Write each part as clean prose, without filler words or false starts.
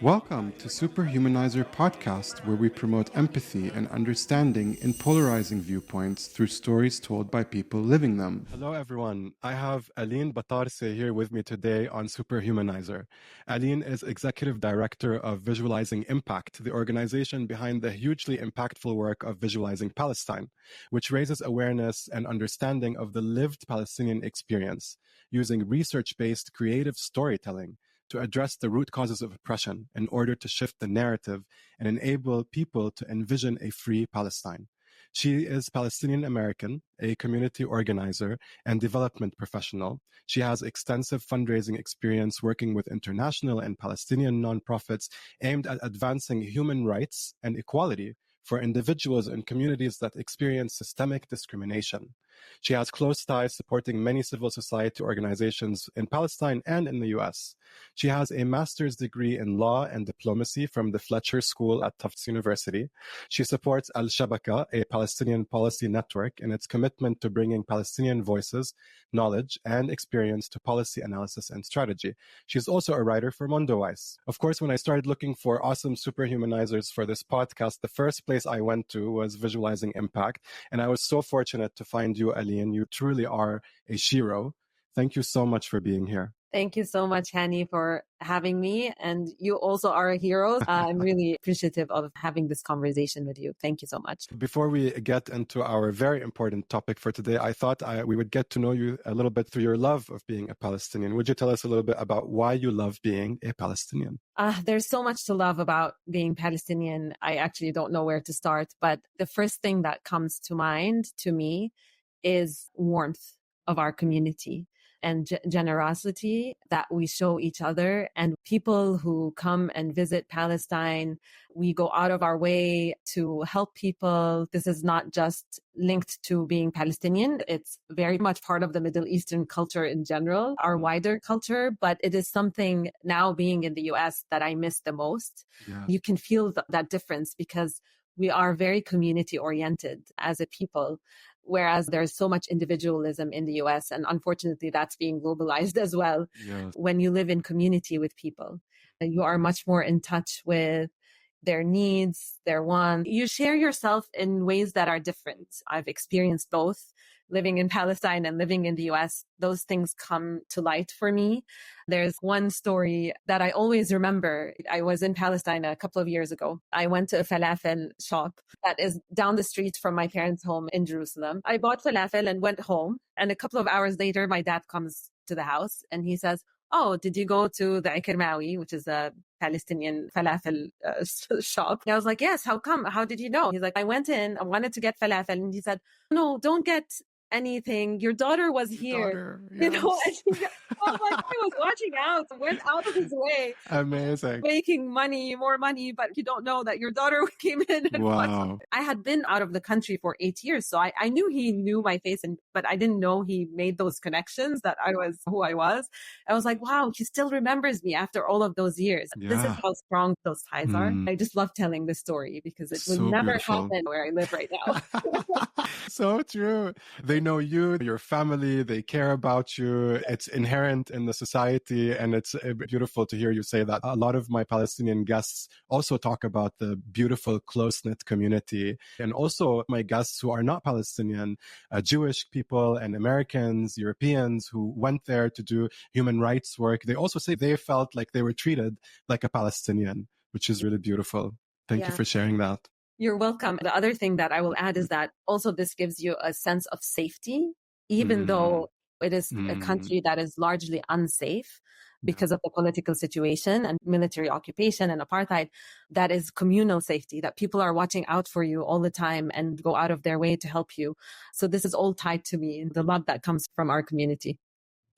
Welcome to Superhumanizer Podcast, where we promote empathy and understanding in polarizing viewpoints through stories told by people living them. Hello, everyone. I have Aline Batarseh here with me today on Superhumanizer. Aline is Executive Director of Visualizing Impact, the organization behind the hugely impactful work of Visualizing Palestine, which raises awareness and understanding of the lived Palestinian experience using research-based creative storytelling to address the root causes of oppression in order to shift the narrative and enable people to envision a free Palestine. She is Palestinian American, a community organizer and development professional. She has extensive fundraising experience working with international and Palestinian nonprofits aimed at advancing human rights and equality for individuals and communities that experience systemic discrimination. She has close ties supporting many civil society organizations in Palestine and in the US. She has a master's degree in law and diplomacy from the Fletcher School at Tufts University. She supports Al-Shabaka, a Palestinian policy network, in its commitment to bringing Palestinian voices, knowledge, and experience to policy analysis and strategy. She's also a writer for Mondoweiss. Of course, when I started looking for awesome superhumanizers for this podcast, the first place I went to was Visualizing Impact, and I was so fortunate to find you, Aline. You truly are a shiro. Thank you so much for being here. Thank you so much, Hani, for having me. And you also are a hero. I'm really appreciative of having this conversation with you. Thank you so much. Before we get into our very important topic for today, I thought we would get to know you a little bit through your love of being a Palestinian. Would you tell us a little bit about why you love being a Palestinian? There's so much to love about being Palestinian. I actually don't know where to start. But the first thing that comes to mind to me is warmth of our community and generosity that we show each other. And people who come and visit Palestine, we go out of our way to help people. This is not just linked to being Palestinian. It's very much part of the Middle Eastern culture in general, our wider culture, but it is something now being in the US that I miss the most. Yeah. You can feel that difference because we are very community oriented as a people, whereas there's so much individualism in the US. And unfortunately, that's being globalized as well. Yes. When you live in community with people, you are much more in touch with their needs, their wants. You share yourself in ways that are different. I've experienced both. Living in Palestine and living in the US, those things come to light for me. There's one story that I always remember. I was in Palestine a couple of years ago. I went to a falafel shop that is down the street from my parents' home in Jerusalem. I bought falafel and went home. And a couple of hours later, my dad comes to the house and he says, "Oh, did you go to the Ikermawi, which is a Palestinian falafel shop?" And I was like, "Yes, how come? How did you know?" He's like, "I went in, I wanted to get falafel." And he said, "No, don't get anything. Your daughter was here." Yes. You know, and he was watching out, went out of his way. Amazing. Making more money, but you don't know that your daughter came in. And wow. I had been out of the country for 8 years. So I knew he knew my face, but I didn't know he made those connections that I was who I was. I was like, wow, he still remembers me after all of those years. Yeah. This is how strong those ties are. I just love telling this story because it would never happen where I live right now. So true. They know you, your family, they care about you. It's inherent in the society. And it's beautiful to hear you say that. A lot of my Palestinian guests also talk about the beautiful, close-knit community. And also my guests who are not Palestinian, Jewish people and Americans, Europeans who went there to do human rights work. They also say they felt like they were treated like a Palestinian, which is really beautiful. Thank you for sharing that. You're welcome. The other thing that I will add is that also this gives you a sense of safety, even though it is a country that is largely unsafe because of the political situation and military occupation and apartheid. That is communal safety, that people are watching out for you all the time and go out of their way to help you. So this is all tied to me, the love that comes from our community.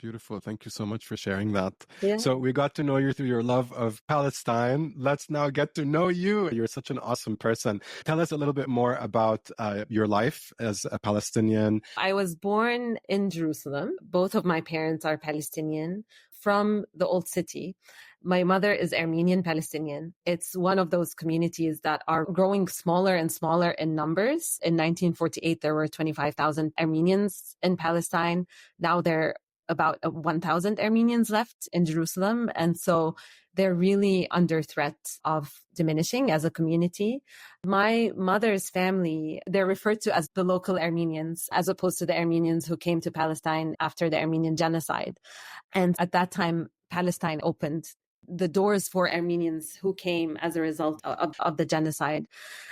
Beautiful. Thank you so much for sharing that. Yeah. So we got to know you through your love of Palestine. Let's now get to know you. You're such an awesome person. Tell us a little bit more about your life as a Palestinian. I was born in Jerusalem. Both of my parents are Palestinian from the Old City. My mother is Armenian Palestinian. It's one of those communities that are growing smaller and smaller in numbers. In 1948, there were 25,000 Armenians in Palestine. Now they're about 1,000 Armenians left in Jerusalem. And so they're really under threat of diminishing as a community. My mother's family, they're referred to as the local Armenians, as opposed to the Armenians who came to Palestine after the Armenian genocide. And at that time, Palestine opened the doors for Armenians who came as a result of the genocide.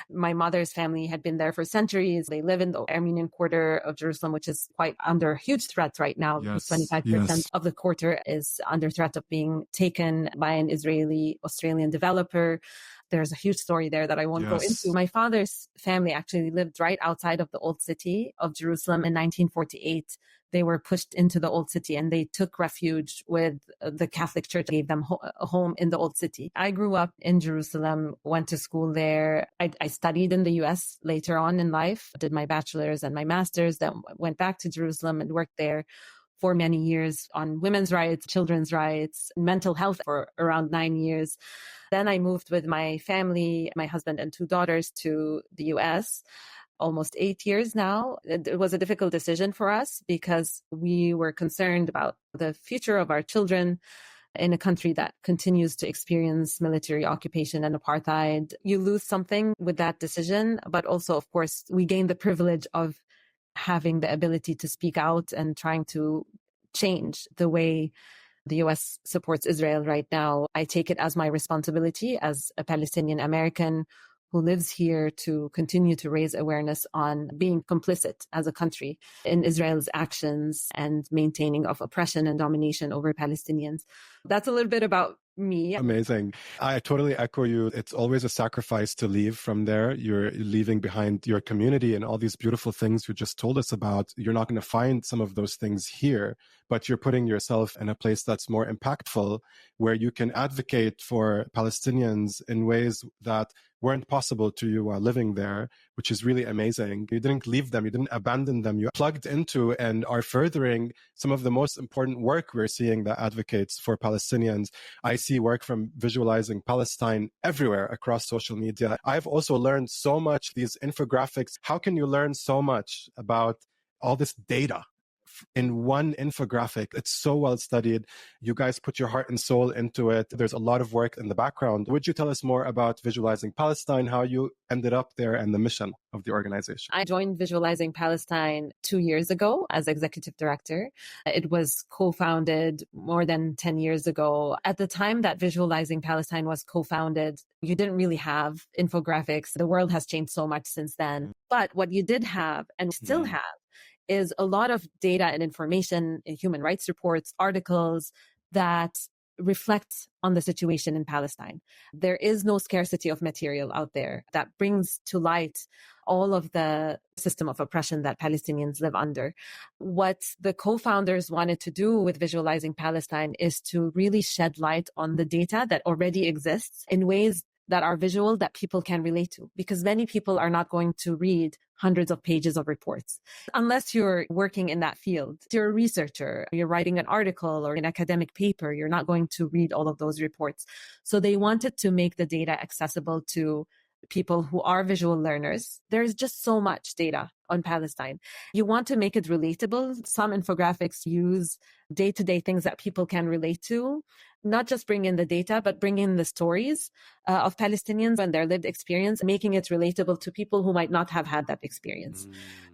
My mother's family had been there for centuries. They live in the Armenian quarter of Jerusalem, which is quite under huge threats right now. Yes, 25% of the quarter is under threat of being taken by an Israeli-Australian developer. There's a huge story there that I won't go into. My father's family actually lived right outside of the old city of Jerusalem in 1948. They were pushed into the old city and they took refuge with the Catholic Church, gave them a home in the old city. I grew up in Jerusalem, went to school there. I studied in the US later on in life, did my bachelor's and my master's, then went back to Jerusalem and worked there for many years on women's rights, children's rights, mental health for around 9 years. Then I moved with my family, my husband and 2 daughters, to the US. Almost 8 years now. It was a difficult decision for us because we were concerned about the future of our children in a country that continues to experience military occupation and apartheid. You lose something with that decision, but also, of course, we gain the privilege of having the ability to speak out and trying to change the way the US supports Israel right now. I take it as my responsibility as a Palestinian American who lives here to continue to raise awareness on being complicit as a country in Israel's actions and maintaining of oppression and domination over Palestinians. That's a little bit about me. Amazing. I totally echo you. It's always a sacrifice to leave from there. You're leaving behind your community and all these beautiful things you just told us about. You're not going to find some of those things here, but you're putting yourself in a place that's more impactful, where you can advocate for Palestinians in ways that weren't possible to you while living there, which is really amazing. You didn't leave them. You didn't abandon them. You plugged into and are furthering some of the most important work we're seeing that advocates for Palestinians. I see work from Visualizing Palestine everywhere across social media. I've also learned so much, these infographics. How can you learn so much about all this data in one infographic? It's so well studied. You guys put your heart and soul into it. There's a lot of work in the background. Would you tell us more about Visualizing Palestine, how you ended up there, and the mission of the organization? I joined Visualizing Palestine 2 years ago as executive director. It was co-founded more than 10 years ago. At the time that Visualizing Palestine was co-founded, you didn't really have infographics. The world has changed so much since then. But what you did have and still have is a lot of data and information, human rights reports, articles that reflect on the situation in Palestine. There is no scarcity of material out there that brings to light all of the system of oppression that Palestinians live under. What the co-founders wanted to do with Visualizing Palestine is to really shed light on the data that already exists in ways that are visual, that people can relate to, because many people are not going to read hundreds of pages of reports unless you're working in that field. If you're a researcher, you're writing an article or an academic paper, you're not going to read all of those reports. So they wanted to make the data accessible to people who are visual learners. There's just so much data on Palestine. You want to make it relatable. Some infographics use day-to-day things that people can relate to, not just bring in the data, but bring in the stories of Palestinians and their lived experience, making it relatable to people who might not have had that experience.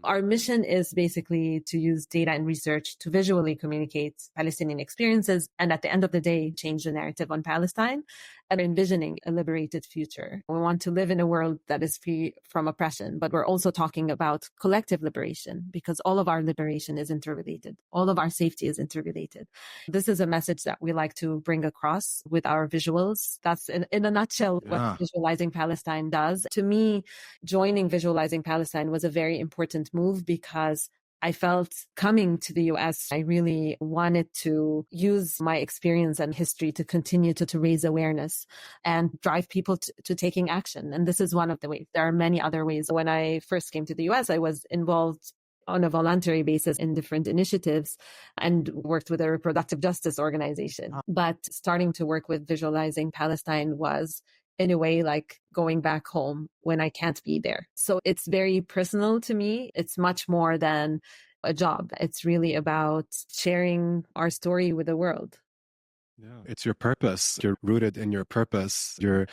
Our mission is basically to use data and research to visually communicate Palestinian experiences and at the end of the day, change the narrative on Palestine and envisioning a liberated future. We want to live in a world that is free from oppression, but we're also talking about collective liberation because all of our liberation is interrelated. All of our safety is interrelated. This is a message that we like to bring across with our visuals. That's in a nutshell what Visualizing Palestine does. To me, joining Visualizing Palestine was a very important move because I felt coming to the US, I really wanted to use my experience and history to continue to raise awareness and drive people to taking action. And this is one of the ways. There are many other ways. When I first came to the US, I was involved on a voluntary basis in different initiatives and worked with a reproductive justice organization. But starting to work with Visualizing Palestine was in a way like going back home when I can't be there. So it's very personal to me. It's much more than a job. It's really about sharing our story with the world. Yeah, it's your purpose. You're rooted in your purpose. You're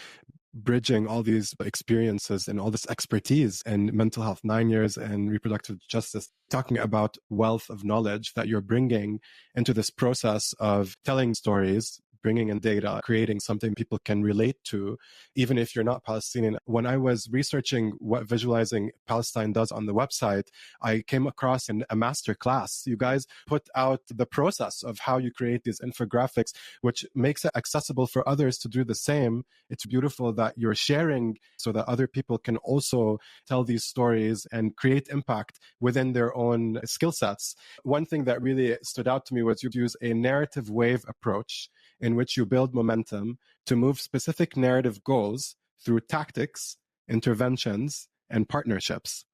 bridging all these experiences and all this expertise in mental health, 9 years, and reproductive justice, talking about wealth of knowledge that you're bringing into this process of telling stories, bringing in data, creating something people can relate to, even if you're not Palestinian. When I was researching what Visualizing Palestine does on the website, I came across a master class. You guys put out the process of how you create these infographics, which makes it accessible for others to do the same. It's beautiful that you're sharing so that other people can also tell these stories and create impact within their own skill sets. One thing that really stood out to me was you use a narrative wave approach in which you build momentum to move specific narrative goals through tactics, interventions, and partnerships.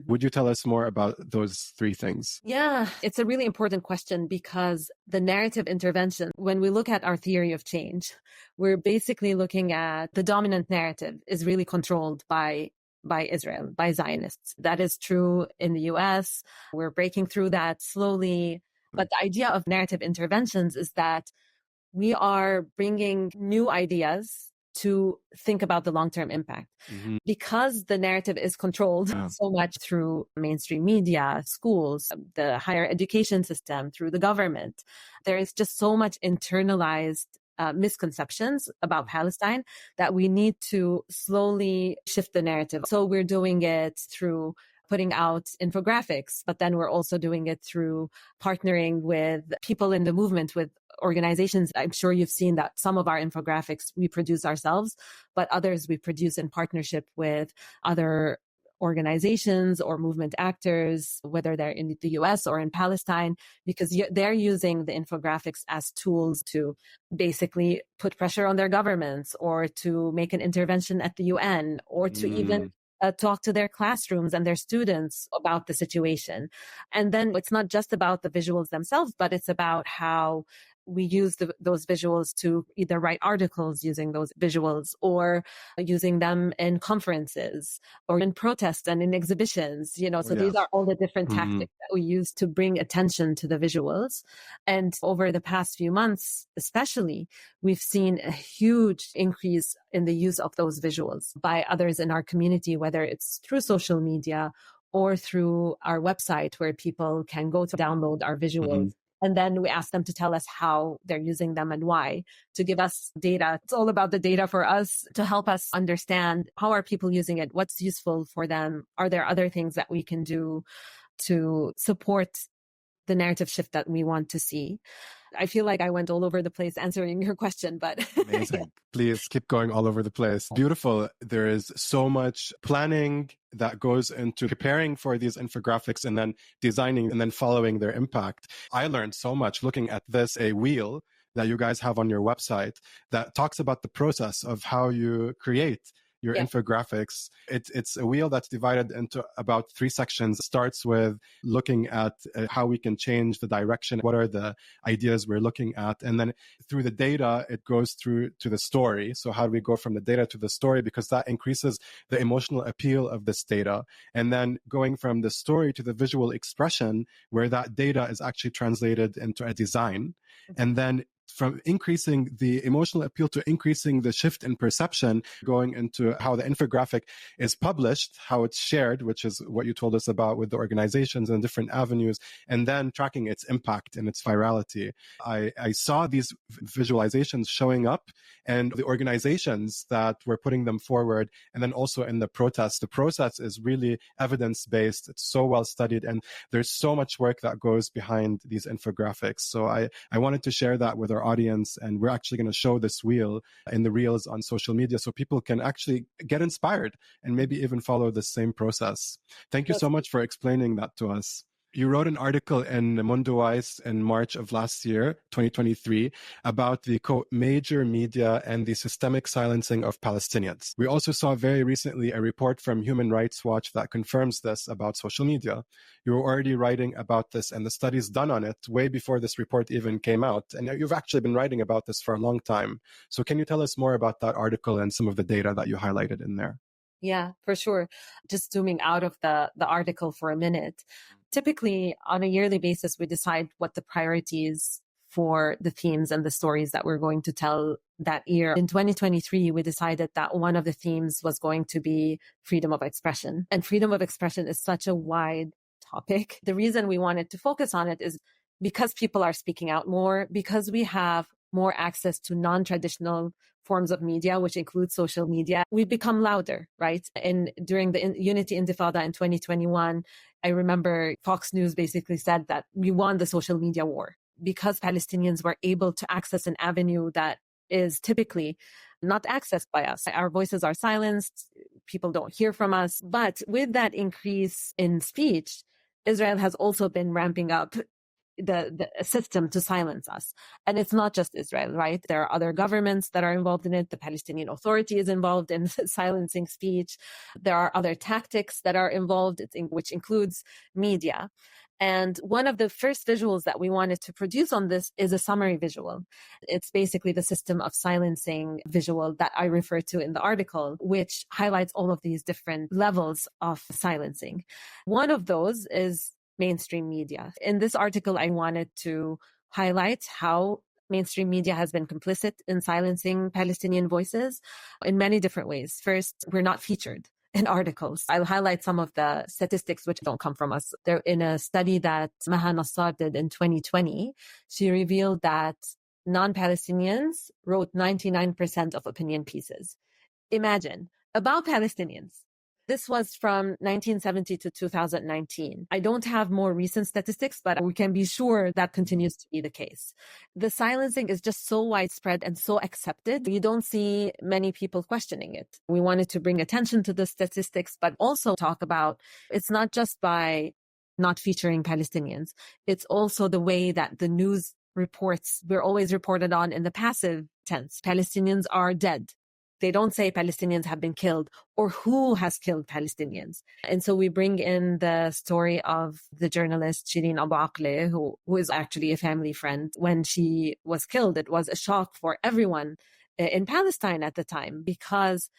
Would you tell us more about those three things? Yeah, it's a really important question because the narrative intervention, when we look at our theory of change, we're basically looking at the dominant narrative is really controlled by Israel, by Zionists. That is true in the US. We're breaking through that slowly. But the idea of narrative interventions is that we are bringing new ideas to think about the long-term impact. Because the narrative is controlled so much through mainstream media, schools, the higher education system, through the government. There is just so much internalized misconceptions about Palestine that we need to slowly shift the narrative. So we're doing it through putting out infographics, but then we're also doing it through partnering with people in the movement, with organizations. I'm sure you've seen that some of our infographics we produce ourselves, but others we produce in partnership with other organizations or movement actors, whether they're in the US or in Palestine, because they're using the infographics as tools to basically put pressure on their governments or to make an intervention at the UN or to even talk to their classrooms and their students about the situation. And then it's not just about the visuals themselves, but it's about how we use those visuals to either write articles using those visuals or using them in conferences or in protests and in exhibitions, so these are all the different tactics that we use to bring attention to the visuals. And over the past few months, especially, we've seen a huge increase in the use of those visuals by others in our community, whether it's through social media or through our website where people can go to download our visuals. And then we ask them to tell us how they're using them and why, to give us data. It's all about the data for us to help us understand how are people using it, what's useful for them. Are there other things that we can do to support the narrative shift that we want to see? I feel like I went all over the place answering your question, but amazing. Yeah. Please keep going all over the place. Beautiful. There is so much planning that goes into preparing for these infographics and then designing and then following their impact. I learned so much looking at a wheel that you guys have on your website that talks about the process of how you create your infographics. It's a wheel that's divided into about 3 sections. It starts with looking at how we can change the direction. What are the ideas we're looking at? And then through the data, it goes through to the story. So how do we go from the data to the story? Because that increases the emotional appeal of this data. And then going from the story to the visual expression, where that data is actually translated into a design. And then from increasing the emotional appeal to increasing the shift in perception, going into how the infographic is published, how it's shared, which is what you told us about with the organizations and different avenues, and then tracking its impact and its virality. I saw these visualizations showing up and the organizations that were putting them forward, and then also in the protests. The process is really evidence-based. It's so well studied, and there's so much work that goes behind these infographics. So I wanted to share that with our audience, and we're actually going to show this wheel in the reels on social media so people can actually get inspired and maybe even follow the same process. Thank you so much for explaining that to us. You wrote an article in Mondoweiss in March of last year, 2023, about the, quote, major media and the systemic silencing of Palestinians. We also saw very recently a report from Human Rights Watch that confirms this about social media. You were already writing about this and the studies done on it way before this report even came out. And you've actually been writing about this for a long time. So can you tell us more about that article and some of the data that you highlighted in there? Yeah, for sure. Just zooming out of the article for a minute. Typically, on a yearly basis, we decide what the priorities for the themes and the stories that we're going to tell that year. In 2023, we decided that one of the themes was going to be freedom of expression. And freedom of expression is such a wide topic. The reason we wanted to focus on it is because people are speaking out more, because we have more access to non-traditional forms of media, which includes social media. We've become louder, right? And during the Unity Intifada in 2021, I remember Fox News basically said that we won the social media war because Palestinians were able to access an avenue that is typically not accessed by us. Our voices are silenced. People don't hear from us. But with that increase in speech, Israel has also been ramping up the system to silence us. And it's not just Israel, right? There are other governments that are involved in it. The Palestinian Authority is involved in silencing speech. There are other tactics that are involved, which includes media. And one of the first visuals that we wanted to produce on this is a summary visual. It's basically the system of silencing visual that I refer to in the article, which highlights all of these different levels of silencing. One of those is mainstream media. In this article, I wanted to highlight how mainstream media has been complicit in silencing Palestinian voices in many different ways. First, we're not featured in articles. I'll highlight some of the statistics which don't come from us. They're in a study that Maha Nassar did in 2020. She revealed that non-Palestinians wrote 99% of opinion pieces. Imagine, about Palestinians. This was from 1970 to 2019. I don't have more recent statistics, but we can be sure that continues to be the case. The silencing is just so widespread and so accepted. You don't see many people questioning it. We wanted to bring attention to the statistics, but also talk about it's not just by not featuring Palestinians. It's also the way that the news reports, we're always reported on in the passive tense. Palestinians are dead. They don't say Palestinians have been killed or who has killed Palestinians. And so we bring in the story of the journalist Shireen Abu Akleh, who is actually a family friend. When she was killed, it was a shock for everyone in Palestine at the time, because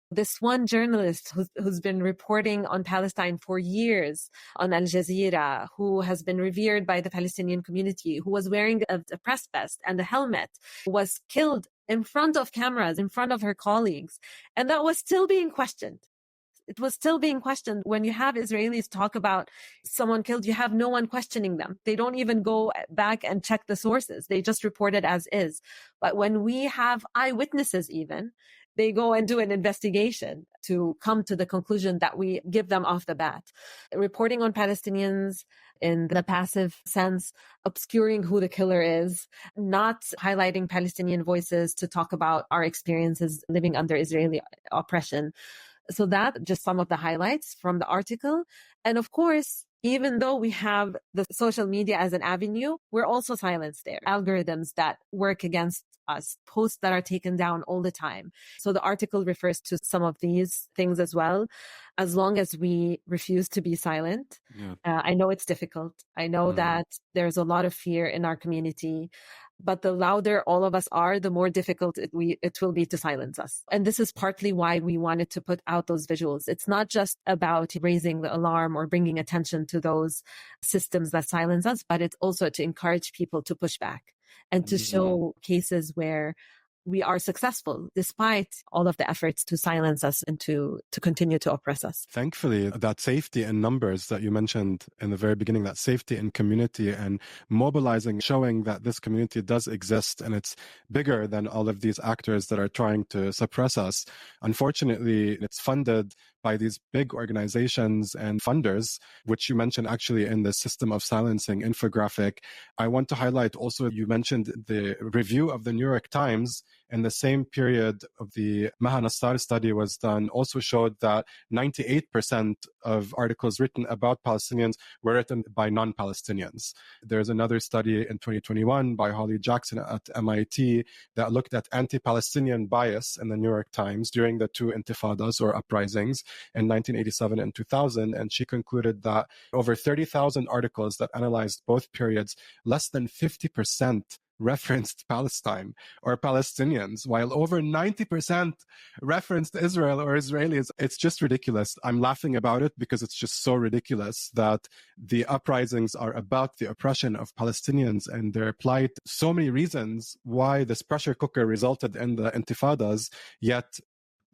this one journalist who's been reporting on Palestine for years on Al Jazeera, who has been revered by the Palestinian community, who was wearing a press vest and a helmet, was killed in front of cameras, in front of her colleagues. And that was still being questioned. It was still being questioned. When you have Israelis talk about someone killed, you have no one questioning them. They don't even go back and check the sources. They just report it as is. But when we have eyewitnesses even, they go and do an investigation to come to the conclusion that we give them off the bat. Reporting on Palestinians in the passive sense, obscuring who the killer is, not highlighting Palestinian voices to talk about our experiences living under Israeli oppression. So that just some of the highlights from the article. And of course, even though we have the social media as an avenue, we're also silenced there. Algorithms that work against us, posts that are taken down all the time. So the article refers to some of these things as well. As long as we refuse to be silent, I know it's difficult. I know that there's a lot of fear in our community. But the louder all of us are, the more difficult it will be to silence us. And this is partly why we wanted to put out those visuals. It's not just about raising the alarm or bringing attention to those systems that silence us, but it's also to encourage people to push back and to show cases where we are successful despite all of the efforts to silence us and to continue to oppress us. Thankfully, that safety in numbers that you mentioned in the very beginning, that safety in community and mobilizing, showing that this community does exist and it's bigger than all of these actors that are trying to suppress us. Unfortunately, it's funded by these big organizations and funders, which you mentioned actually in the system of silencing infographic. I want to highlight also, you mentioned the review of the New York Times in the same period of the Maha Nassar study was done, also showed that 98% of articles written about Palestinians were written by non-Palestinians. There's another study in 2021 by Holly Jackson at MIT that looked at anti-Palestinian bias in the New York Times during the two intifadas or uprisings in 1987 and 2000. And she concluded that over 30,000 articles that analyzed both periods, less than 50% referenced Palestine or Palestinians, while over 90% referenced Israel or Israelis. It's just ridiculous. I'm laughing about it because it's just so ridiculous that the uprisings are about the oppression of Palestinians and their plight. So many reasons why this pressure cooker resulted in the intifadas, yet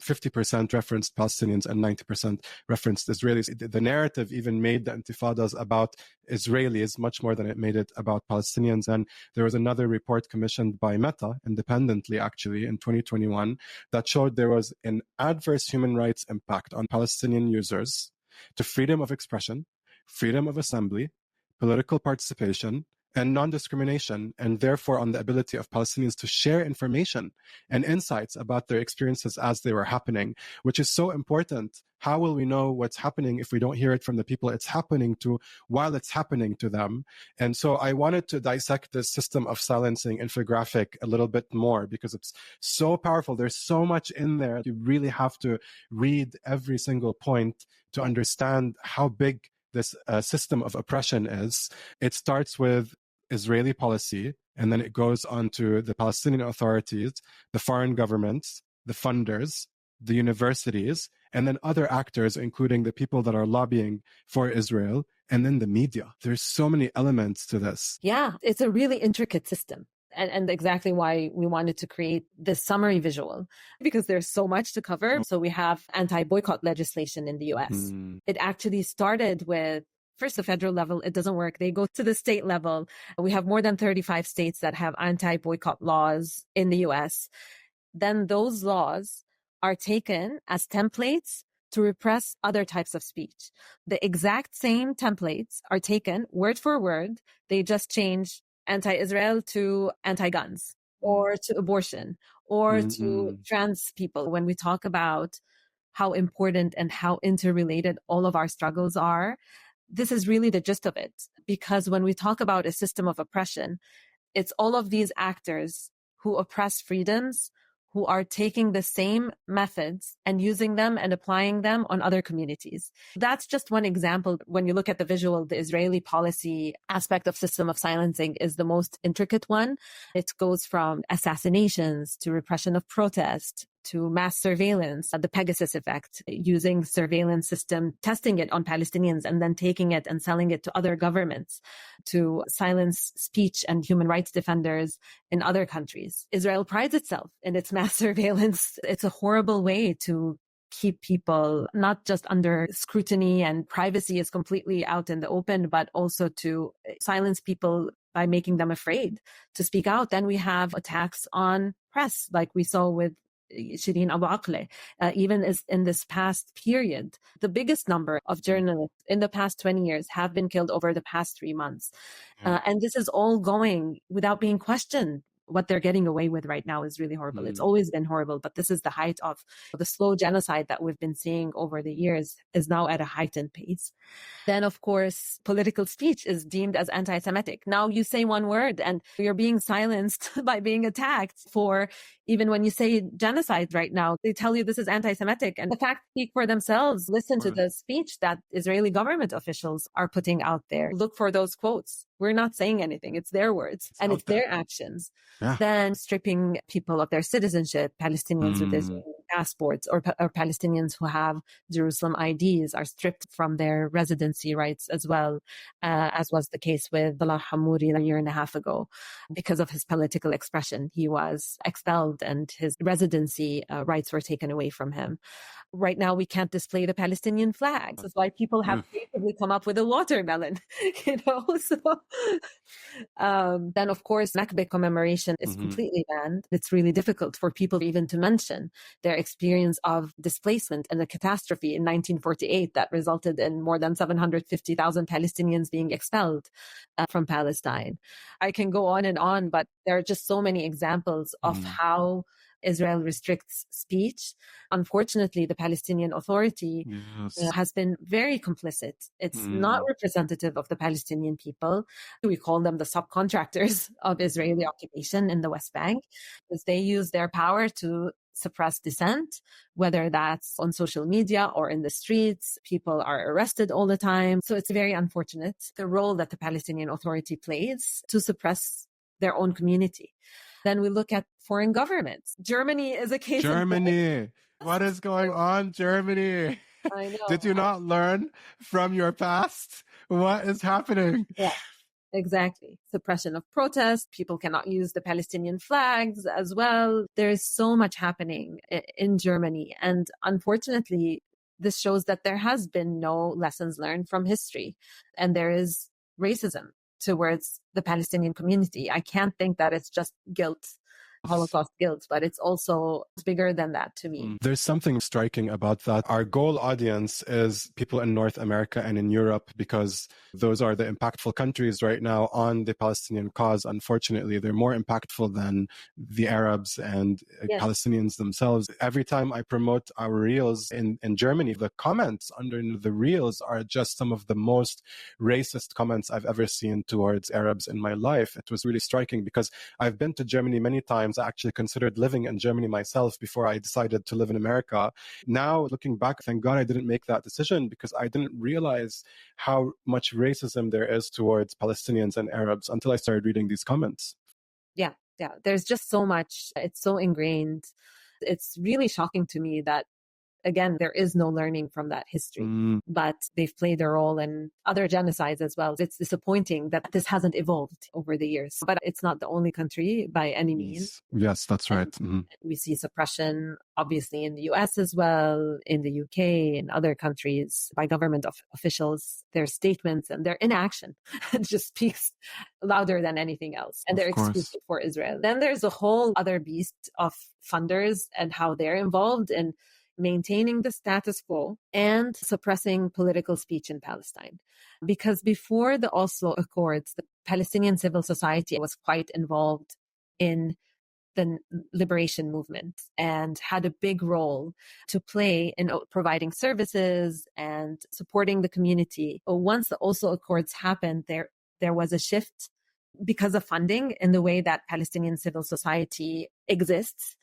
50% referenced Palestinians and 90% referenced Israelis. The narrative even made the intifadas about Israelis much more than it made it about Palestinians. And there was another report commissioned by Meta, independently actually, in 2021, that showed there was an adverse human rights impact on Palestinian users to freedom of expression, freedom of assembly, political participation, and non-discrimination, and therefore on the ability of Palestinians to share information and insights about their experiences as they were happening, which is so important. How will we know what's happening if we don't hear it from the people it's happening to while it's happening to them? And so I wanted to dissect this system of silencing infographic a little bit more because it's so powerful. There's so much in there. You really have to read every single point to understand how big this system of oppression is. It starts with Israeli policy, and then it goes on to the Palestinian authorities, the foreign governments, the funders, the universities, and then other actors, including the people that are lobbying for Israel, and then the media. There's so many elements to this. Yeah, it's a really intricate system. And exactly why we wanted to create this summary visual, because there's so much to cover. So we have anti-boycott legislation in the US. It actually started with first the federal level. It doesn't work. They go to the state level. We have more than 35 states that have anti-boycott laws in the US. Then those laws are taken as templates to repress other types of speech. The exact same templates are taken word for word. They just change anti-Israel to anti-guns or to abortion or to trans people. When we talk about how important and how interrelated all of our struggles are, this is really the gist of it. Because when we talk about a system of oppression, it's all of these actors who oppress freedoms, who are taking the same methods and using them and applying them on other communities. That's just one example. When you look at the visual, the Israeli policy aspect of system of silencing is the most intricate one. It goes from assassinations to repression of protest to mass surveillance, the Pegasus effect, using surveillance system, testing it on Palestinians and then taking it and selling it to other governments to silence speech and human rights defenders in other countries. Israel prides itself in its mass surveillance. It's a horrible way to keep people not just under scrutiny and privacy is completely out in the open, but also to silence people by making them afraid to speak out. Then we have attacks on press, like we saw with Shireen Abu Akleh, even as in this past period, the biggest number of journalists in the past 20 years have been killed over the past 3 months. And this is all going without being questioned. What they're getting away with right now is really horrible. It's always been horrible, but this is the height of the slow genocide that we've been seeing over the years is now at a heightened pace. Then, of course, political speech is deemed as anti-Semitic. Now you say one word and you're being silenced by being attacked for, even when you say genocide right now, they tell you this is anti-Semitic, and the facts speak for themselves. Listen to the speech that Israeli government officials are putting out there. Look for those quotes. We're not saying anything. It's their words and it's their actions. Then stripping people of their citizenship, Palestinians with Israeli passports or Palestinians who have Jerusalem IDs are stripped from their residency rights as well, as was the case with Salah Hamouri a year and a half ago. Because of his political expression, he was expelled and his residency rights were taken away from him. Right now, we can't display the Palestinian flag. That's why people have creatively come up with a watermelon, So, then, of course, Nakba commemoration is completely banned. It's really difficult for people even to mention their experience of displacement and the catastrophe in 1948 that resulted in more than 750,000 Palestinians being expelled from Palestine. I can go on and on, but there are just so many examples of how Israel restricts speech. Unfortunately, the Palestinian Authority has been very complicit. It's not representative of the Palestinian people. We call them the subcontractors of Israeli occupation in the West Bank, because they use their power to suppress dissent, whether that's on social media or in the streets. People are arrested all the time. So it's very unfortunate, the role that the Palestinian Authority plays to suppress their own community. Then we look at foreign governments. Germany is a case in point. Germany. What is going on, Germany? I know. Did you not learn from your past? What is happening? Yeah. Exactly. Suppression of protest. People cannot use the Palestinian flags as well. There's so much happening in Germany. And unfortunately, this shows that there has been no lessons learned from history. And there is racism towards the Palestinian community. I can't think that it's just guilt, Holocaust guilt, but it's also bigger than that to me. There's something striking about that. Our goal audience is people in North America and in Europe because those are the impactful countries right now on the Palestinian cause. Unfortunately, they're more impactful than the Arabs and Palestinians themselves. Every time I promote our reels in Germany, the comments under the reels are just some of the most racist comments I've ever seen towards Arabs in my life. It was really striking because I've been to Germany many times. I actually considered living in Germany myself before I decided to live in America. Now, looking back, thank God I didn't make that decision because I didn't realize how much racism there is towards Palestinians and Arabs until I started reading these comments. Yeah. There's just so much. It's so ingrained. It's really shocking to me that, again, there is no learning from that history, but they've played a role in other genocides as well. It's disappointing that this hasn't evolved over the years, but it's not the only country by any means. Yes, that's right. We see suppression, obviously, in the US as well, in the UK, in other countries by government officials. Their statements and their inaction just speaks louder than anything else. And they're exclusive for Israel. Then there's a whole other beast of funders and how they're involved in maintaining the status quo and suppressing political speech in Palestine. Because before the Oslo Accords, the Palestinian civil society was quite involved in the liberation movement and had a big role to play in providing services and supporting the community. But once the Oslo Accords happened, there was a shift because of funding in the way that Palestinian civil society exists.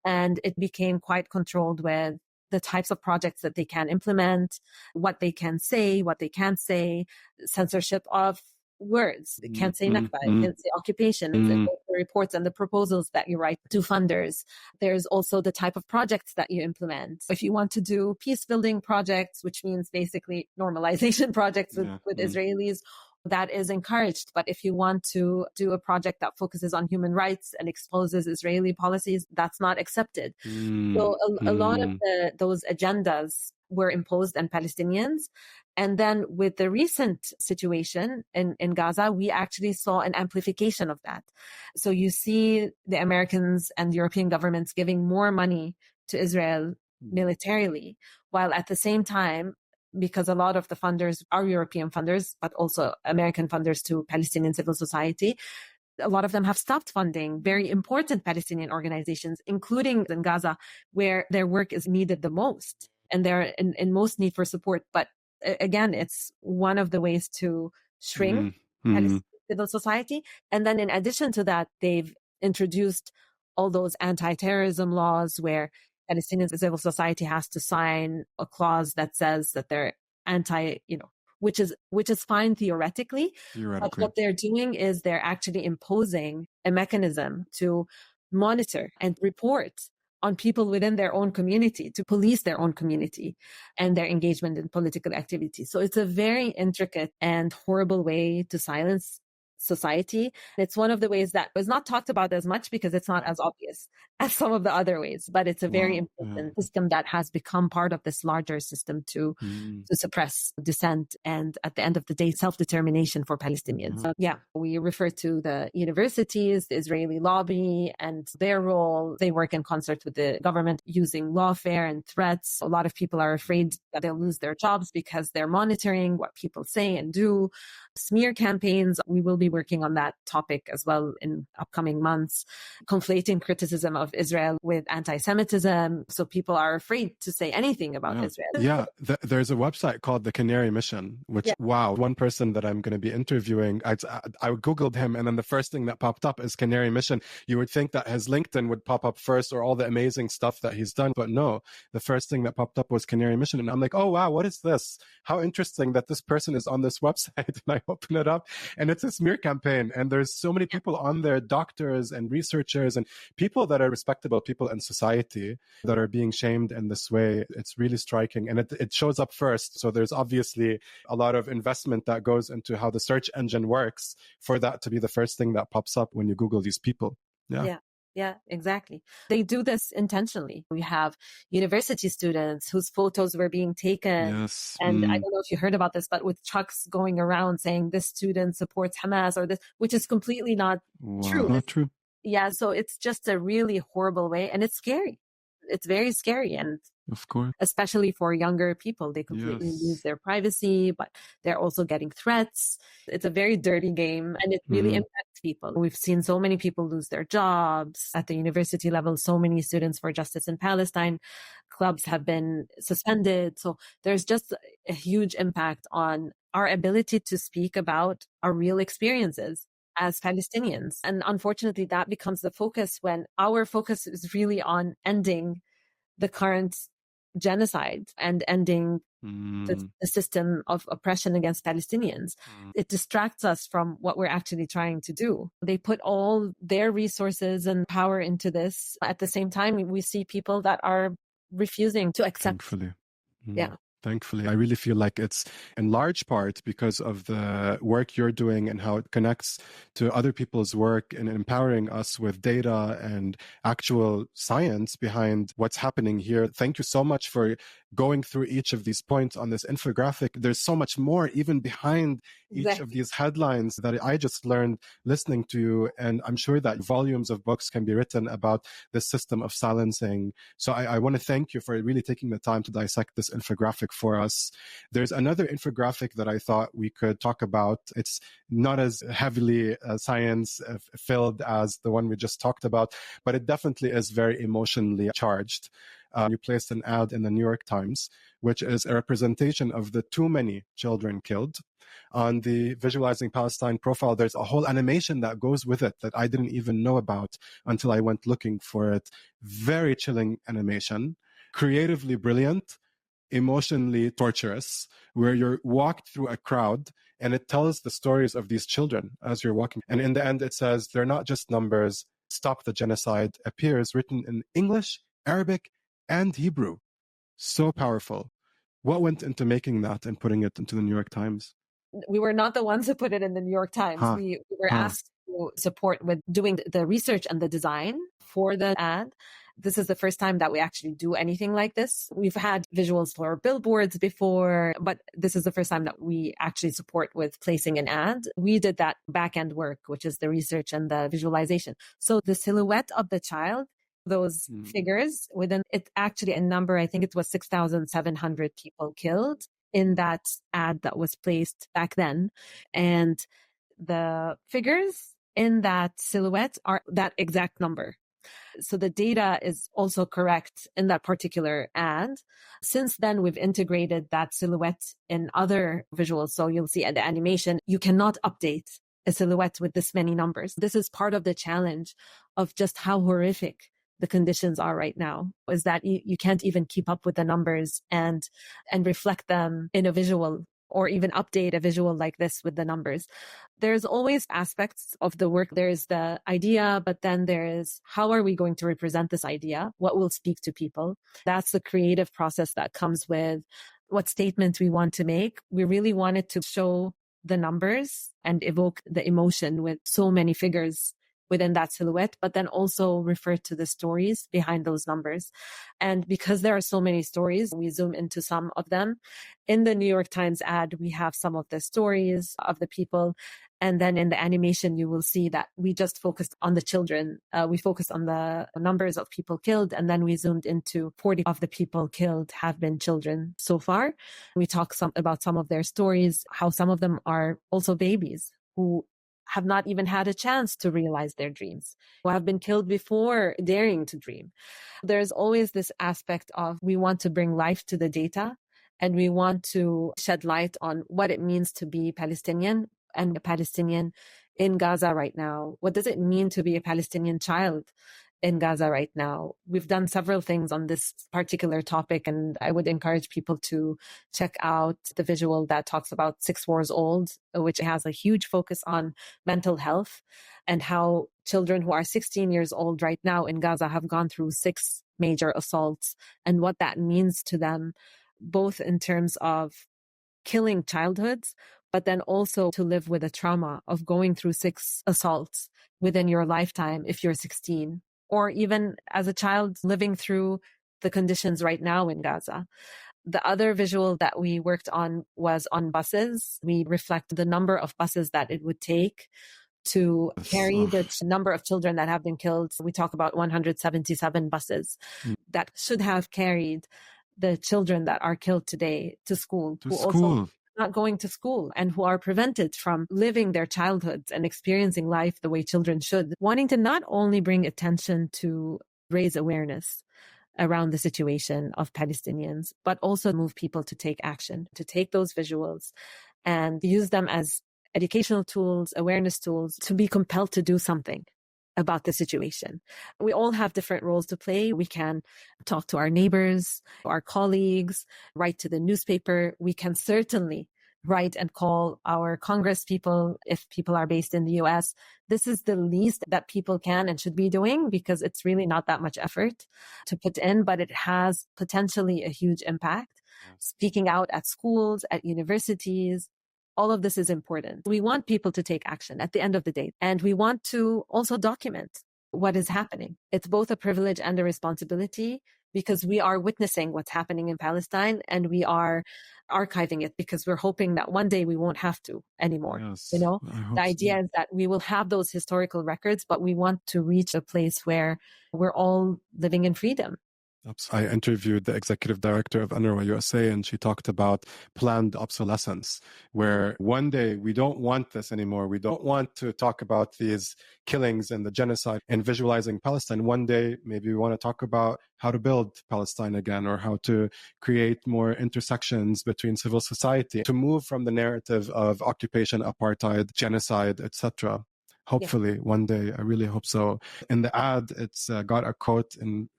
And it became quite controlled with the types of projects that they can implement, what they can say, what they can't say, censorship of words. They can't say Nakba, they can't say occupation, the reports and the proposals that you write to funders. There's also the type of projects that you implement. If you want to do peace building projects, which means basically normalization projects with Israelis, that is encouraged. But if you want to do a project that focuses on human rights and exposes Israeli policies, that's not accepted. So a lot of those agendas were imposed on Palestinians. And then with the recent situation in Gaza, we actually saw an amplification of that. So you see the Americans and European governments giving more money to Israel militarily, while at the same time, because a lot of the funders are European funders, but also American funders to Palestinian civil society, a lot of them have stopped funding very important Palestinian organizations, including in Gaza, where their work is needed the most and they're in most need for support. But again, it's one of the ways to shrink Palestinian civil society. And then in addition to that, they've introduced all those anti-terrorism laws where Palestinian civil society has to sign a clause that says that they're which is fine theoretically. But what they're doing is they're actually imposing a mechanism to monitor and report on people within their own community, to police their own community and their engagement in political activity. So it's a very intricate and horrible way to silence society. It's one of the ways that was not talked about as much because it's not as obvious as some of the other ways, but it's a very important system that has become part of this larger system to suppress dissent and, at the end of the day, self-determination for Palestinians. We refer to the universities, the Israeli lobby and their role. They work in concert with the government using lawfare and threats. A lot of people are afraid that they'll lose their jobs because they're monitoring what people say and do. Smear campaigns, we will be working on that topic as well in upcoming months, conflating criticism of Israel with anti-Semitism. So people are afraid to say anything about Israel. There's a website called the Canary Mission, which, one person that I'm going to be interviewing, I Googled him and then the first thing that popped up is Canary Mission. You would think that his LinkedIn would pop up first or all the amazing stuff that he's done, but no, the first thing that popped up was Canary Mission. And I'm like, oh wow, what is this? How interesting that this person is on this website. And I open it up and it's a smear campaign, and there's so many people on there, doctors and researchers and people that are respectable people in society that are being shamed in this way. It's really striking, and it shows up first. So there's obviously a lot of investment that goes into how the search engine works for that to be the first thing that pops up when you Google these people. Yeah, exactly. They do this intentionally. We have university students whose photos were being taken. Yes. And I don't know if you heard about this, but with trucks going around saying this student supports Hamas or this, which is completely not true. Not true. Yeah, so it's just a really horrible way, and it's scary. It's very scary, and of course, especially for younger people, they completely lose their privacy, but they're also getting threats. It's a very dirty game, and it really impacts people. We've seen so many people lose their jobs at the university level. So many students for justice in Palestine clubs have been suspended. So there's just a huge impact on our ability to speak about our real experiences as Palestinians. And unfortunately, that becomes the focus when our focus is really on ending the current genocide and ending the system of oppression against Palestinians. It distracts us from what we're actually trying to do. They put all their resources and power into this. At the same time, we see people that are refusing to accept. Thankfully. Yeah. Thankfully, I really feel like it's in large part because of the work you're doing and how it connects to other people's work and empowering us with data and actual science behind what's happening here. Thank you so much for going through each of these points on this infographic. There's so much more even behind each of these headlines that I just learned listening to you. And I'm sure that volumes of books can be written about this system of silencing. So I want to thank you for really taking the time to dissect this infographic for us. There's another infographic that I thought we could talk about. It's not as heavily science filled as the one we just talked about, but it definitely is very emotionally charged. You placed an ad in the New York Times, which is a representation of the too many children killed. On the Visualizing Palestine profile, there's a whole animation that goes with it that I didn't even know about until I went looking for it. Very chilling animation, creatively brilliant, emotionally torturous, where you're walked through a crowd and it tells the stories of these children as you're walking. And in the end, it says, they're not just numbers. Stop the genocide appears written in English, Arabic, and Hebrew. So powerful. What went into making that and putting it into the New York Times? We were not the ones who put it in the New York Times. We were asked to support with doing the research and the design for the ad. This is the first time that we actually do anything like this. We've had visuals for billboards before, but this is the first time that we actually support with placing an ad. We did that back-end work, which is the research and the visualization. So the silhouette of the child, those figures within it, actually a number, I think it was 6,700 people killed in that ad that was placed back then. And the figures in that silhouette are that exact number. So the data is also correct in that particular ad. Since then, we've integrated that silhouette in other visuals. So you'll see at the animation, you cannot update a silhouette with this many numbers. This is part of the challenge of just how horrific the conditions are right now, is that you can't even keep up with the numbers and reflect them in a visual or even update a visual like this with the numbers. There's always aspects of the work. There's the idea, but then there is how are we going to represent this idea? What will speak to people? That's the creative process that comes with what statement we want to make. We really wanted to show the numbers and evoke the emotion with so many figures within that silhouette, but then also refer to the stories behind those numbers. And because there are so many stories, we zoom into some of them. In the New York Times ad, we have some of the stories of the people. And then in the animation, you will see that we just focused on the children. We focused on the numbers of people killed. And then we zoomed into 40 of the people killed have been children so far. We talk about some of their stories, how some of them are also babies who have not even had a chance to realize their dreams, who have been killed before daring to dream. There's always this aspect of we want to bring life to the data and we want to shed light on what it means to be Palestinian and a Palestinian in Gaza right now. What does it mean to be a Palestinian child in Gaza right now. We've done several things on this particular topic, and I would encourage people to check out the visual that talks about 6 Wars Old, which has a huge focus on mental health and how children who are 16 years old right now in Gaza have gone through 6 major assaults and what that means to them, both in terms of killing childhoods, but then also to live with the trauma of going through 6 assaults within your lifetime if you're 16, or even as a child living through the conditions right now in Gaza. The other visual that we worked on was on buses. We reflect the number of buses that it would take to carry the number of children that have been killed. We talk about 177 buses that should have carried the children that are killed today to school, who also not going to school and who are prevented from living their childhoods and experiencing life the way children should, wanting to not only bring attention to raise awareness around the situation of Palestinians, but also move people to take action, to take those visuals and use them as educational tools, awareness tools, to be compelled to do something about the situation. We all have different roles to play. We can talk to our neighbors, our colleagues, write to the newspaper. We can certainly write and call our Congress people if people are based in the US. This is the least that people can and should be doing because it's really not that much effort to put in, but it has potentially a huge impact. Speaking out at schools, at universities, all of this is important. We want people to take action at the end of the day, and we want to also document what is happening. It's both a privilege and a responsibility because we are witnessing what's happening in Palestine and we are archiving it because we're hoping that one day we won't have to anymore. Yes, you know, the idea is that we will have those historical records, but we want to reach a place where we're all living in freedom. I interviewed the executive director of UNRWA USA, and she talked about planned obsolescence, where one day we don't want this anymore. We don't want to talk about these killings and the genocide and visualizing Palestine. One day, maybe we want to talk about how to build Palestine again, or how to create more intersections between civil society, to move from the narrative of occupation, apartheid, genocide, etc. Hopefully, one day, I really hope so. In the ad, it's got a quote in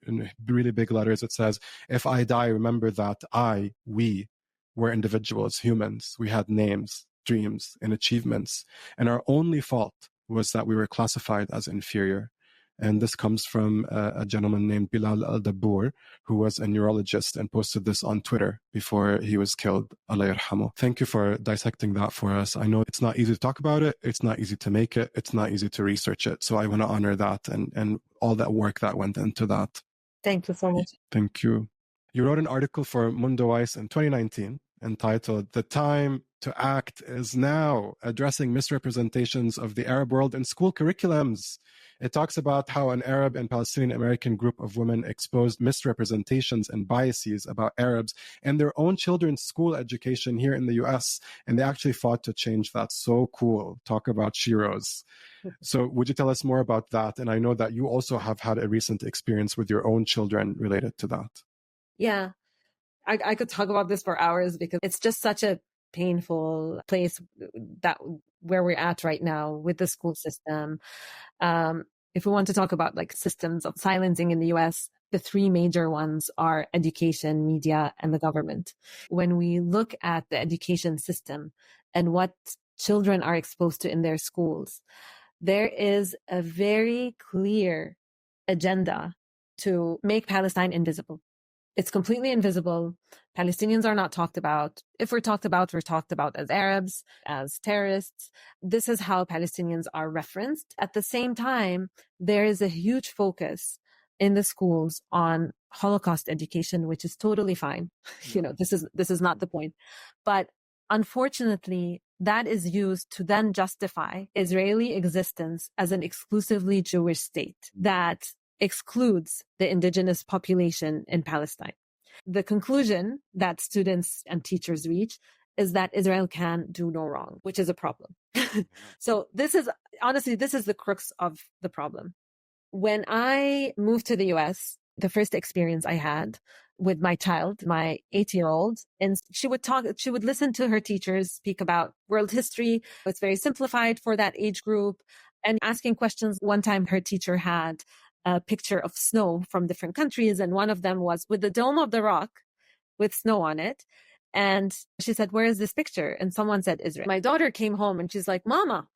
really big letters. It says, "If I die, remember that we were individuals, humans. We had names, dreams, and achievements. And our only fault was that we were classified as inferior." And this comes from a gentleman named Bilal al-Dabbour, who was a neurologist and posted this on Twitter before he was killed. Allah yarhamu. Thank you for dissecting that for us. I know it's not easy to talk about it. It's not easy to make it. It's not easy to research it. So I want to honor that and all that work that went into that. Thank you so much. Thank you. You wrote an article for Mundo Weiss in 2019 entitled "The Time to Act is Now, Addressing Misrepresentations of the Arab World in School Curriculums." It talks about how an Arab and Palestinian American group of women exposed misrepresentations and biases about Arabs and their own children's school education here in the US, and they actually fought to change that. So cool. Talk about sheroes. So would you tell us more about that? And I know that you also have had a recent experience with your own children related to that. Yeah, I could talk about this for hours because it's just such a painful place that where we're at right now with the school system. If we want to talk about like systems of silencing in the US, the 3 major ones are education, media, and the government. When we look at the education system and what children are exposed to in their schools, there is a very clear agenda to make Palestine invisible. It's completely invisible. Palestinians are not talked about. If we're talked about as Arabs, as terrorists. This is how Palestinians are referenced. At the same time, there is a huge focus in the schools on Holocaust education, which is totally fine. You know, this is not the point. But unfortunately, that is used to then justify Israeli existence as an exclusively Jewish state that excludes the indigenous population in Palestine. The conclusion that students and teachers reach is that Israel can do no wrong, which is a problem. So this is the crux of the problem. When I moved to the US, the first experience I had with my child, my 8-year-old, and she would listen to her teachers speak about world history. It's very simplified for that age group, and asking questions. One time her teacher had a picture of snow from different countries. And one of them was with the Dome of the Rock with snow on it. And she said, where is this picture? And someone said Israel. My daughter came home and she's like, Mama,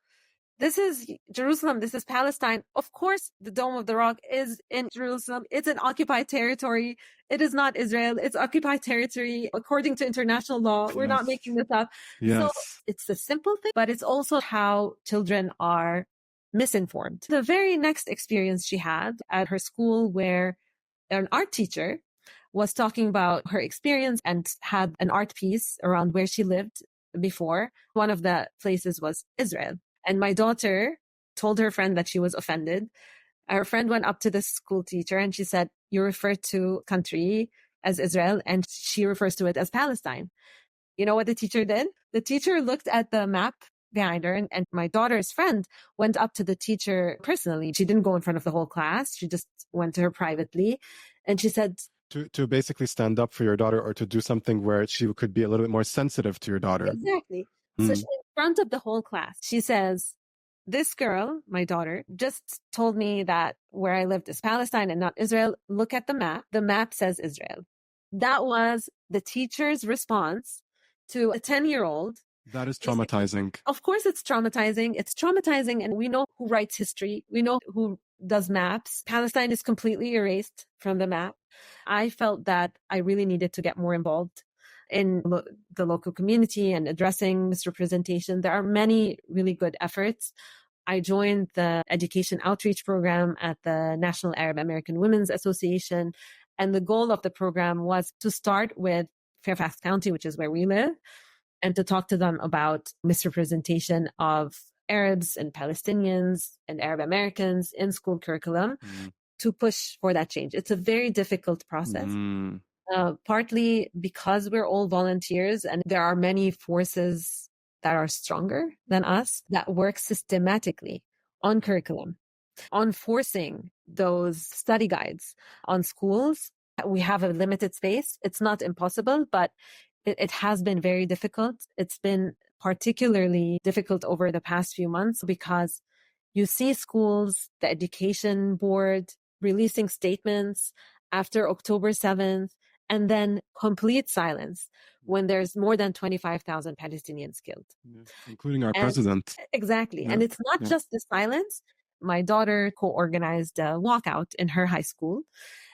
this is Jerusalem. This is Palestine. Of course, the Dome of the Rock is in Jerusalem. It's an occupied territory. It is not Israel. It's occupied territory according to international law. We're not making this up. Yes. So it's a simple thing, but it's also how children are misinformed. The very next experience she had at her school, where an art teacher was talking about her experience and had an art piece around where she lived before. One of the places was Israel. And my daughter told her friend that she was offended. Her friend went up to the school teacher and she said, you refer to country as Israel and she refers to it as Palestine. You know what the teacher did? The teacher looked at the map behind her, and my daughter's friend went up to the teacher personally. She didn't go in front of the whole class. She just went to her privately. And she said, to basically stand up for your daughter, or to do something where she could be a little bit more sensitive to your daughter. Exactly. So she, in front of the whole class, she says, this girl, my daughter, just told me that where I lived is Palestine and not Israel. Look at the map. The map says Israel. That was the teacher's response to a 10-year-old. That is traumatizing. Of course, it's traumatizing. It's traumatizing. And we know who writes history. We know who does maps. Palestine is completely erased from the map. I felt that I really needed to get more involved in the local community and addressing misrepresentation. There are many really good efforts. I joined the education outreach program at the National Arab American Women's Association. And the goal of the program was to start with Fairfax County, which is where we live, and to talk to them about misrepresentation of Arabs and Palestinians and Arab Americans in school curriculum to push for that change. It's a very difficult process. Partly because we're all volunteers and there are many forces that are stronger than us that work systematically on curriculum, on forcing those study guides on schools. We have a limited space. It's not impossible, but it has been very difficult. It's been particularly difficult over the past few months because you see schools, the education board releasing statements after October 7th, and then complete silence when there's more than 25,000 Palestinians killed. Including our president. Exactly. Yeah. And it's not just the silence. My daughter co-organized a walkout in her high school,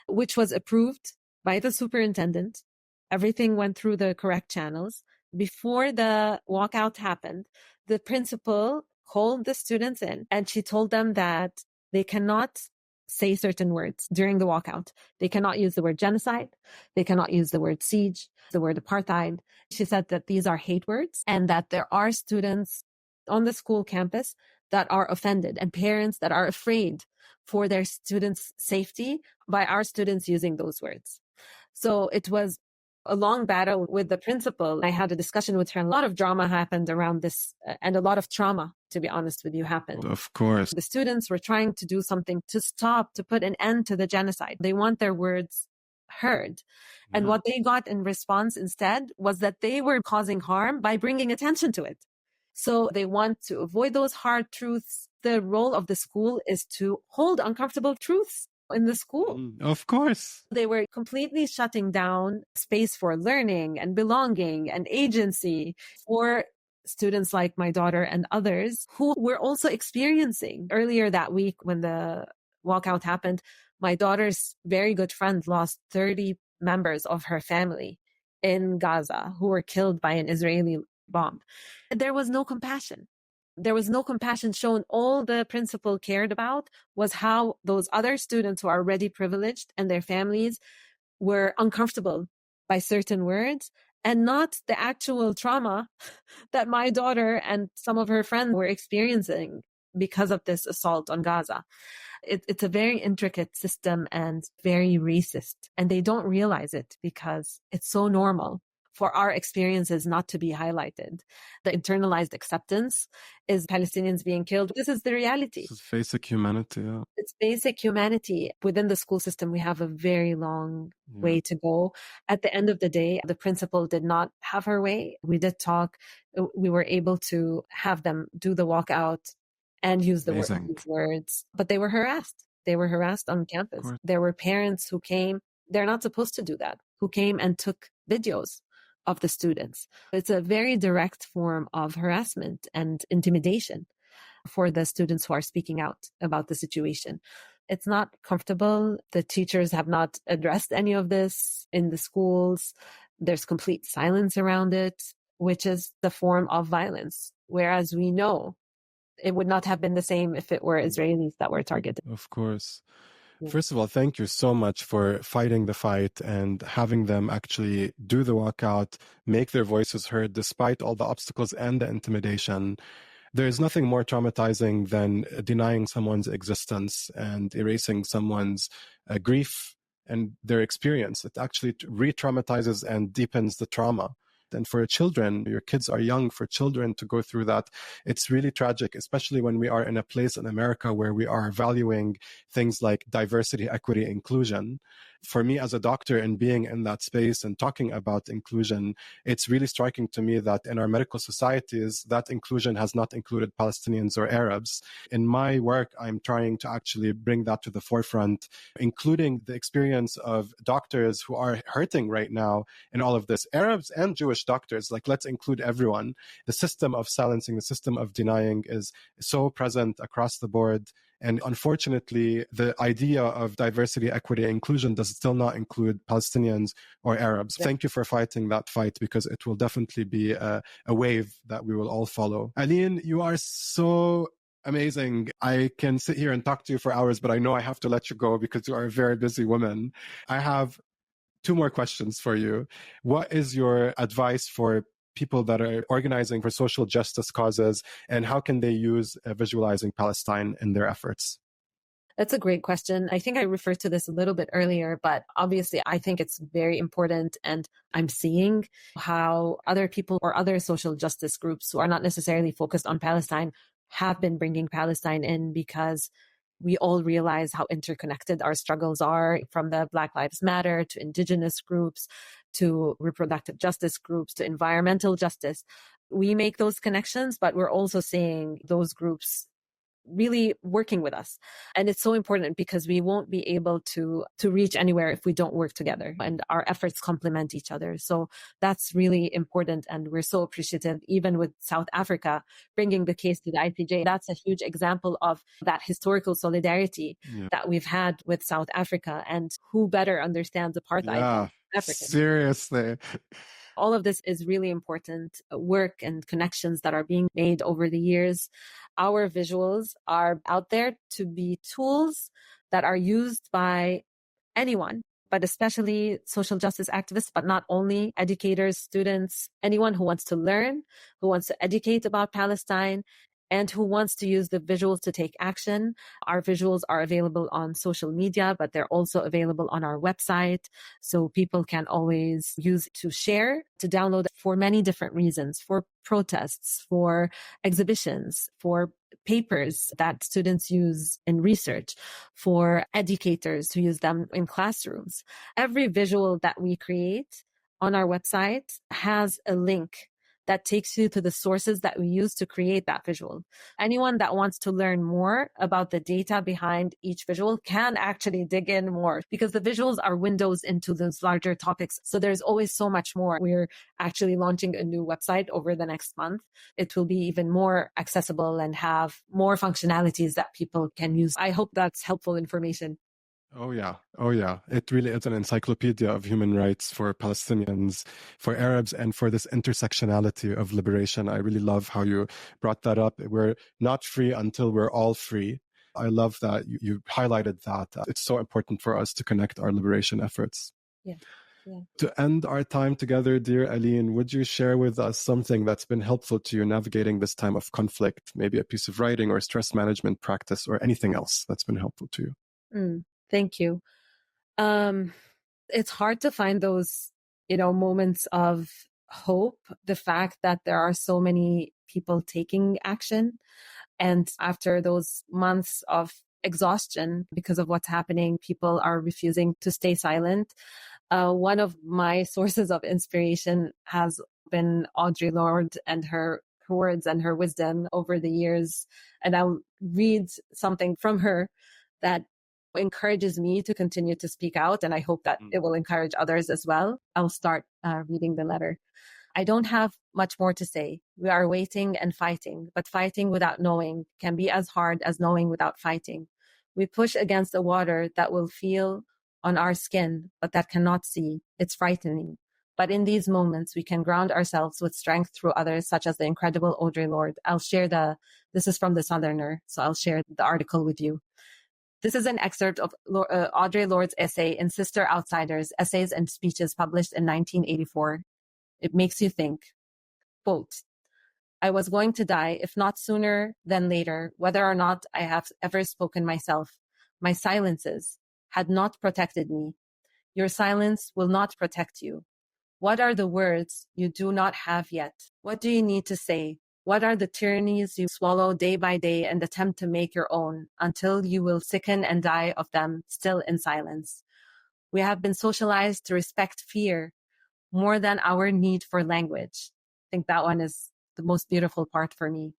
which was approved by the superintendent. Everything went through the correct channels. Before the walkout happened, the principal called the students in and she told them that they cannot say certain words during the walkout. They cannot use the word genocide. They cannot use the word siege, the word apartheid. She said that these are hate words and that there are students on the school campus that are offended and parents that are afraid for their students' safety by our students using those words. So it was a long battle with the principal. I had a discussion with her. A lot of drama happened around this and a lot of trauma, to be honest with you, happened. Of course. The students were trying to do something to stop, to put an end to the genocide. They want their words heard. And what they got in response instead was that they were causing harm by bringing attention to it. So they want to avoid those hard truths. The role of the school is to hold uncomfortable truths in the school. Of course. They were completely shutting down space for learning and belonging and agency for students like my daughter and others who were also experiencing. Earlier that week when the walkout happened, my daughter's very good friend lost 30 members of her family in Gaza who were killed by an Israeli bomb. There was no compassion. There was no compassion shown. All the principal cared about was how those other students who are already privileged and their families were uncomfortable by certain words, and not the actual trauma that my daughter and some of her friends were experiencing because of this assault on Gaza. It's a very intricate system and very racist, and they don't realize it because it's so normal for our experiences not to be highlighted. The internalized acceptance is Palestinians being killed. This is the reality. This is basic humanity. Yeah. It's basic humanity. Within the school system, we have a very long way to go. At the end of the day, the principal did not have her way. We did talk. We were able to have them do the walkout and use the words, but they were harassed. They were harassed on Of campus. course. There were parents who came, they're not supposed to do that, who came and took videos of the students. It's a very direct form of harassment and intimidation for the students who are speaking out about the situation. It's not comfortable. The teachers have not addressed any of this in the schools. There's complete silence around it, which is the form of violence. Whereas we know it would not have been the same if it were Israelis that were targeted. Of course. Yeah. First of all, thank you so much for fighting the fight and having them actually do the walkout, make their voices heard despite all the obstacles and the intimidation. There is nothing more traumatizing than denying someone's existence and erasing someone's grief and their experience. It actually re-traumatizes and deepens the trauma. And for children, your kids are young, for children to go through that, it's really tragic, especially when we are in a place in America where we are valuing things like diversity, equity, inclusion. For me as a doctor and being in that space and talking about inclusion, it's really striking to me that in our medical societies, that inclusion has not included Palestinians or Arabs. In my work, I'm trying to actually bring that to the forefront, including the experience of doctors who are hurting right now in all of this. Arabs and Jewish doctors, like, let's include everyone. The system of silencing, the system of denying is so present across the board. And unfortunately, the idea of diversity, equity, and inclusion does still not include Palestinians or Arabs. Yeah. Thank you for fighting that fight, because it will definitely be a wave that we will all follow. Aline, you are so amazing. I can sit here and talk to you for hours, but I know I have to let you go because you are a very busy woman. I have two more questions for you. What is your advice for people that are organizing for social justice causes, and how can they use Visualizing Palestine in their efforts? That's a great question. I think I referred to this a little bit earlier, but obviously I think it's very important. And I'm seeing how other people or other social justice groups who are not necessarily focused on Palestine have been bringing Palestine in, because we all realize how interconnected our struggles are, from the Black Lives Matter to indigenous groups, to reproductive justice groups, to environmental justice. We make those connections, but we're also seeing those groups really working with us. And it's so important because we won't be able to reach anywhere if we don't work together, and our efforts complement each other. So that's really important. And we're so appreciative, even with South Africa bringing the case to the ICJ. That's a huge example of that historical solidarity that we've had with South Africa. And who better understands apartheid than Africans? Seriously. All of this is really important work and connections that are being made over the years. Our visuals are out there to be tools that are used by anyone, but especially social justice activists, but not only educators, students, anyone who wants to learn, who wants to educate about Palestine, and who wants to use the visuals to take action. Our visuals are available on social media, but they're also available on our website. So people can always use to share, to download for many different reasons, for protests, for exhibitions, for papers that students use in research, for educators who use them in classrooms. Every visual that we create on our website has a link that takes you to the sources that we use to create that visual. Anyone that wants to learn more about the data behind each visual can actually dig in more, because the visuals are windows into those larger topics. So there's always so much more. We're actually launching a new website over the next month. It will be even more accessible and have more functionalities that people can use. I hope that's helpful information. Oh, yeah. Oh, yeah. It really is an encyclopedia of human rights for Palestinians, for Arabs, and for this intersectionality of liberation. I really love how you brought that up. We're not free until we're all free. I love that you highlighted that. It's so important for us to connect our liberation efforts. Yeah. Yeah. To end our time together, dear Aline, would you share with us something that's been helpful to you navigating this time of conflict, maybe a piece of writing or stress management practice or anything else that's been helpful to you? Thank you. It's hard to find those, moments of hope. The fact that there are so many people taking action, and after those months of exhaustion because of what's happening, people are refusing to stay silent. One of my sources of inspiration has been Audre Lorde and her words and her wisdom over the years. And I'll read something from her that encourages me to continue to speak out. And I hope that it will encourage others as well. I'll start reading the letter. I don't have much more to say. We are waiting and fighting, but fighting without knowing can be as hard as knowing without fighting. We push against the water that will feel on our skin, but that cannot see. It's frightening. But in these moments, we can ground ourselves with strength through others, such as the incredible Audre Lorde. I'll share this is from the Southerner, so I'll share the article with you. This is an excerpt of Audre Lorde's essay in Sister Outsiders, Essays and Speeches, published in 1984. It makes you think. Quote, I was going to die, if not sooner than later, whether or not I have ever spoken myself. My silences had not protected me. Your silence will not protect you. What are the words you do not have yet? What do you need to say? What are the tyrannies you swallow day by day and attempt to make your own until you will sicken and die of them still in silence? We have been socialized to respect fear more than our need for language. I think that one is the most beautiful part for me.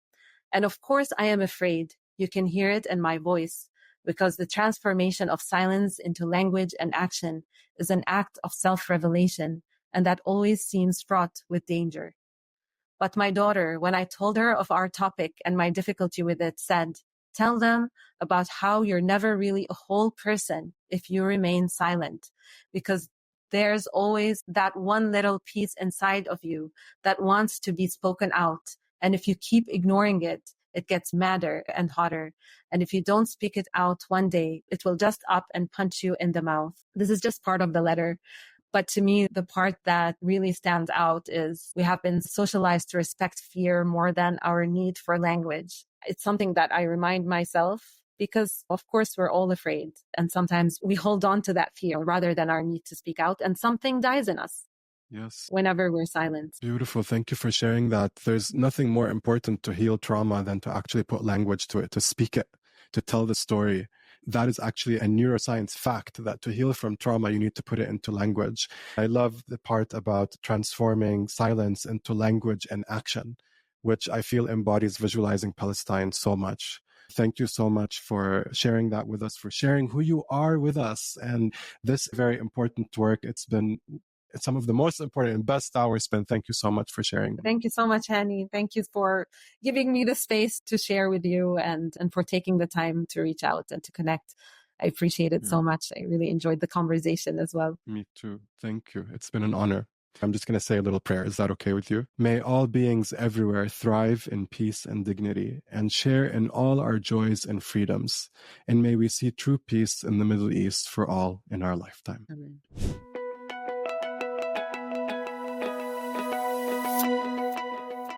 And of course, I am afraid. You can hear it in my voice, because the transformation of silence into language and action is an act of self-revelation, and that always seems fraught with danger. But my daughter, when I told her of our topic and my difficulty with it, said, tell them about how you're never really a whole person if you remain silent, because there's always that one little piece inside of you that wants to be spoken out. And if you keep ignoring it, it gets madder and hotter. And if you don't speak it out one day, it will just up and punch you in the mouth. This is just part of the letter. But to me, the part that really stands out is we have been socialized to respect fear more than our need for language. It's something that I remind myself, because of course we're all afraid. And sometimes we hold on to that fear rather than our need to speak out, and something dies in us. Yes. Whenever we're silent. Beautiful. Thank you for sharing that. There's nothing more important to heal trauma than to actually put language to it, to speak it, to tell the story. That is actually a neuroscience fact, that to heal from trauma, you need to put it into language. I love the part about transforming silence into language and action, which I feel embodies Visualizing Palestine so much. Thank you so much for sharing that with us, for sharing who you are with us, and this very important work. It's been some of the most important and best hours spent. Thank you so much for sharing. Thank you so much, Hani. Thank you for giving me the space to share with you, and for taking the time to reach out and to connect. I appreciate it so much. I really enjoyed the conversation as well. Me too. Thank you. It's been an honor. I'm just going to say a little prayer. Is that okay with you? May all beings everywhere thrive in peace and dignity, and share in all our joys and freedoms. And may we see true peace in the Middle East for all in our lifetime. Amen.